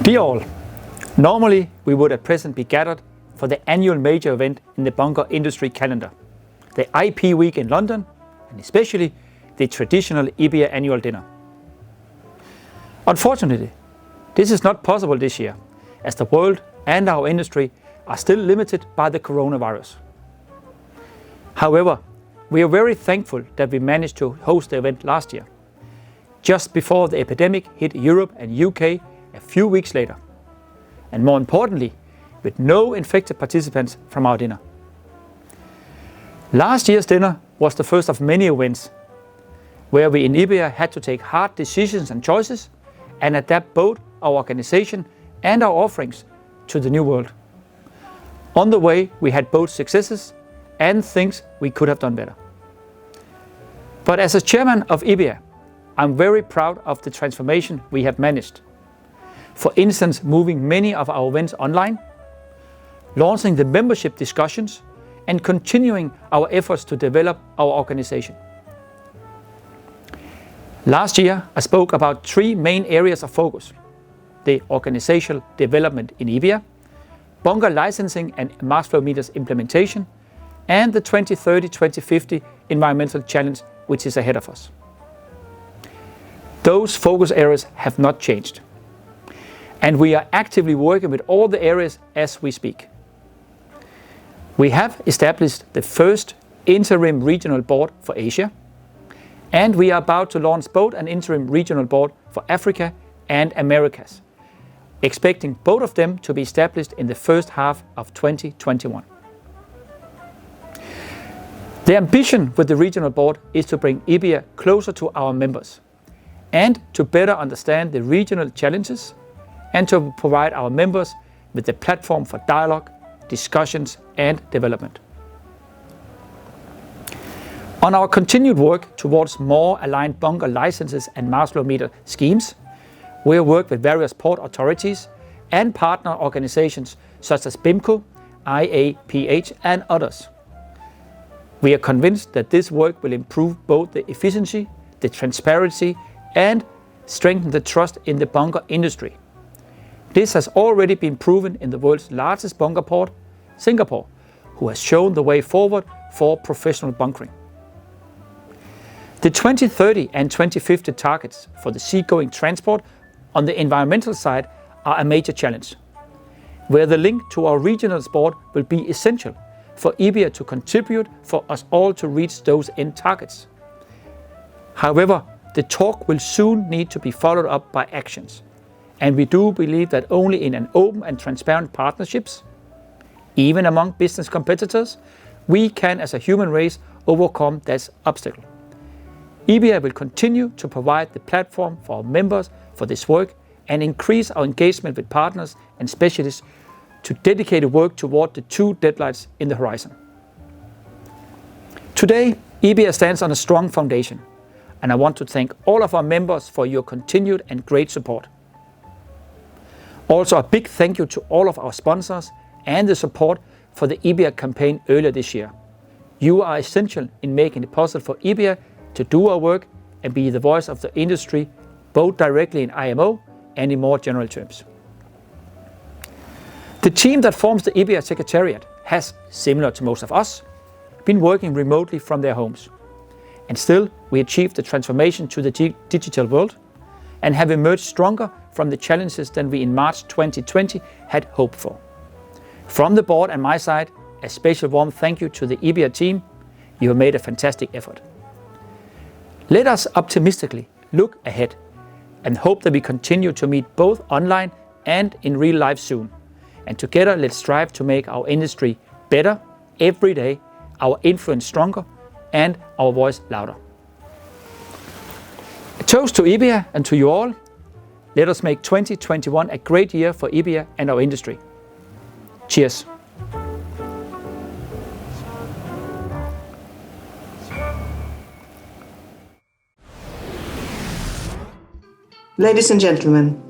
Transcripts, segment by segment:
Dear all, normally we would at present be gathered for the annual major event in the bunker industry calendar, the IP Week in London, and especially the traditional IBIA annual dinner. Unfortunately, this is not possible this year, as the world and our industry are still limited by the coronavirus. However, we are very thankful that we managed to host the event last year, just before the epidemic hit Europe and UK a few weeks later, and more importantly, with no infected participants from our dinner. Last year's dinner was the first of many events where we in IBIA had to take hard decisions and choices and adapt both our organization and our offerings to the new world. On the way, we had both successes and things we could have done better. But as a chairman of IBIA, I'm very proud of the transformation we have managed. For instance, moving many of our events online, launching the membership discussions, and continuing our efforts to develop our organization. Last year, I spoke about three main areas of focus: the organizational development in IBIA, bunker licensing and mass flow meters implementation, and the 2030-2050 environmental challenge which is ahead of us. Those focus areas have not changed, and we are actively working with all the areas as we speak. We have established the first interim regional board for Asia, and we are about to launch both an interim regional board for Africa and Americas, expecting both of them to be established in the first half of 2021. The ambition with the regional board is to bring IBIA closer to our members and to better understand the regional challenges and to provide our members with the platform for dialogue, discussions and development. On our continued work towards more aligned bunker licenses and mass flow meter schemes, we have worked with various port authorities and partner organizations such as BIMCO, IAPH and others. We are convinced that this work will improve both the efficiency, the transparency and strengthen the trust in the bunker industry. This has already been proven in the world's largest bunker port, Singapore, who has shown the way forward for professional bunkering. The 2030 and 2050 targets for the seagoing transport on the environmental side are a major challenge, where the link to our regional board will be essential for IBIA to contribute for us all to reach those end targets. However, the talk will soon need to be followed up by actions, and we do believe that only in an open and transparent partnerships, even among business competitors, we can as a human race overcome this obstacle. IBIA will continue to provide the platform for our members for this work and increase our engagement with partners and specialists to dedicated work toward the two deadlines in the horizon. Today, IBIA stands on a strong foundation, and I want to thank all of our members for your continued and great support. Also, a big thank you to all of our sponsors and the support for the IBIA campaign earlier this year. You are essential in making it possible for IBIA to do our work and be the voice of the industry, both directly in IMO and in more general terms. The team that forms the IBIA Secretariat has, similar to most of us, been working remotely from their homes. And still, we achieved the transformation to the digital world and have emerged stronger from the challenges than we in March 2020 had hoped for. From the board and my side, a special warm thank you to the IBIA team. You have made a fantastic effort. Let us optimistically look ahead and hope that we continue to meet both online and in real life soon. And together, let's strive to make our industry better every day, our influence stronger, and our voice louder. A toast to IBIA and to you all. Let us make 2021 a great year for IBIA and our industry. Cheers. Ladies and gentlemen,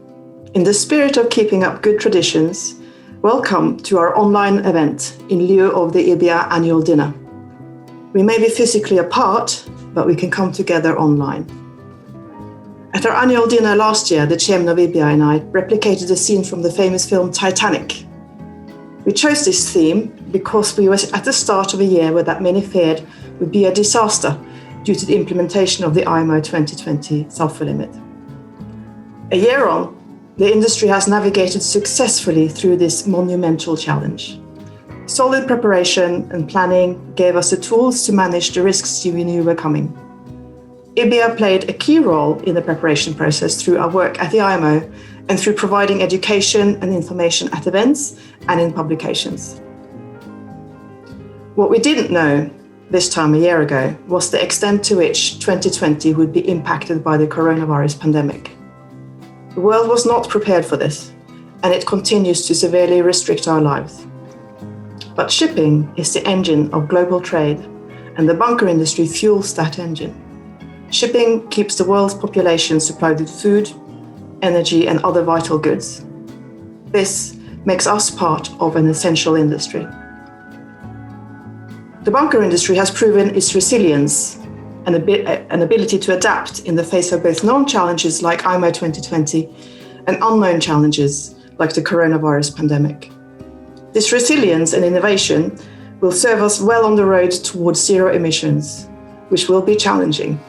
in the spirit of keeping up good traditions, welcome to our online event in lieu of the IBIA annual dinner. We may be physically apart, but we can come together online. At our annual dinner last year, the chairman of IBIA and I replicated a scene from the famous film Titanic. We chose this theme because we were at the start of a year where that many feared would be a disaster due to the implementation of the IMO 2020 sulfur limit. A year on, the industry has navigated successfully through this monumental challenge. Solid preparation and planning gave us the tools to manage the risks we knew were coming. IBIA played a key role in the preparation process through our work at the IMO and through providing education and information at events and in publications. What we didn't know this time a year ago was the extent to which 2020 would be impacted by the coronavirus pandemic. The world was not prepared for this, and it continues to severely restrict our lives. But shipping is the engine of global trade, and the bunker industry fuels that engine. Shipping keeps the world's population supplied with food, energy, and other vital goods. This makes us part of an essential industry. The bunker industry has proven its resilience and an ability to adapt in the face of both known challenges like IMO 2020 and unknown challenges like the coronavirus pandemic. This resilience and innovation will serve us well on the road towards zero emissions, which will be challenging.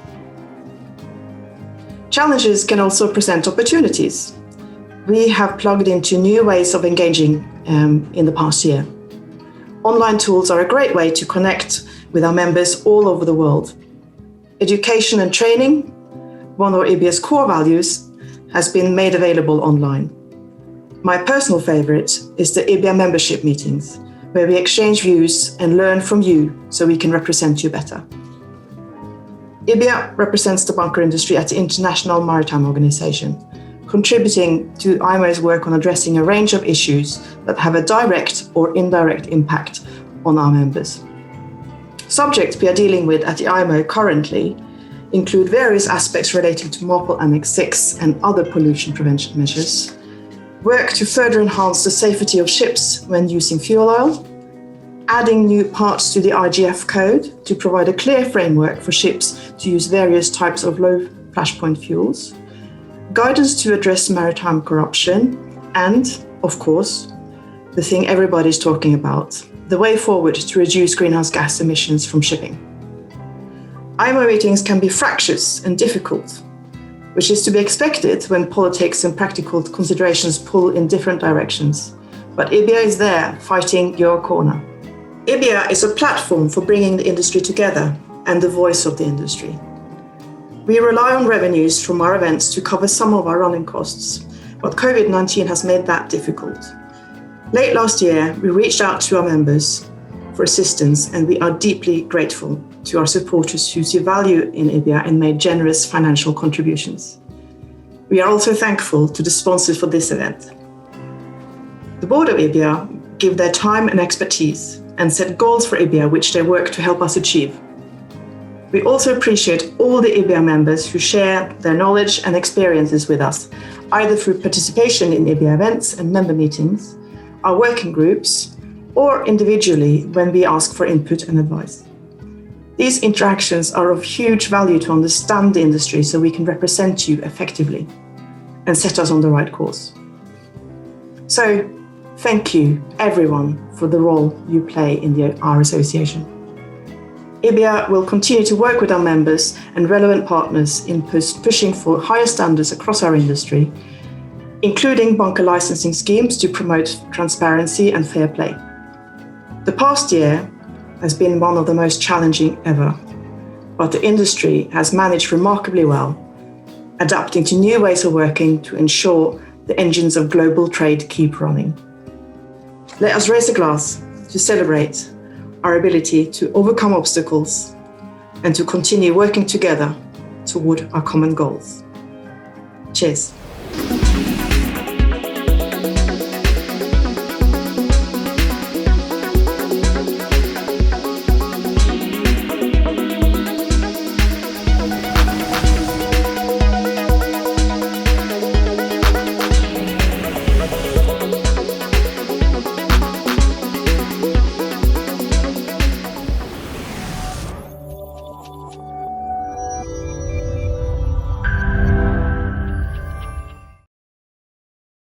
Challenges can also present opportunities. We have plugged into new ways of engaging in the past year. Online tools are a great way to connect with our members all over the world. Education and training, one of IBIA's core values, has been made available online. My personal favorite is the IBIA membership meetings, where we exchange views and learn from you so we can represent you better. IBIA represents the bunker industry at the International Maritime Organization, contributing to IMO's work on addressing a range of issues that have a direct or indirect impact on our members. Subjects we are dealing with at the IMO currently include various aspects relating to MARPOL Annex 6 and other pollution prevention measures, work to further enhance the safety of ships when using fuel oil, adding new parts to the IGF code to provide a clear framework for ships to use various types of low flashpoint fuels, guidance to address maritime corruption, and, of course, the thing everybody's talking about, the way forward to reduce greenhouse gas emissions from shipping. IMO meetings can be fractious and difficult, which is to be expected when politics and practical considerations pull in different directions. But IBIA is there fighting your corner. IBIA is a platform for bringing the industry together and the voice of the industry. We rely on revenues from our events to cover some of our running costs, but COVID-19 has made that difficult. Late last year, we reached out to our members for assistance, and we are deeply grateful to our supporters who see value in IBIA and made generous financial contributions. We are also thankful to the sponsors for this event. The board of IBIA give their time and expertise and set goals for IBIA which they work to help us achieve. We also appreciate all the IBIA members who share their knowledge and experiences with us, either through participation in IBIA events and member meetings, our working groups, or individually when we ask for input and advice. These interactions are of huge value to understand the industry so we can represent you effectively and set us on the right course. So, thank you, everyone, for the role you play in our association. IBIA will continue to work with our members and relevant partners in pushing for higher standards across our industry, including bunker licensing schemes to promote transparency and fair play. The past year has been one of the most challenging ever, but the industry has managed remarkably well, adapting to new ways of working to ensure the engines of global trade keep running. Let us raise a glass to celebrate our ability to overcome obstacles and to continue working together toward our common goals. Cheers.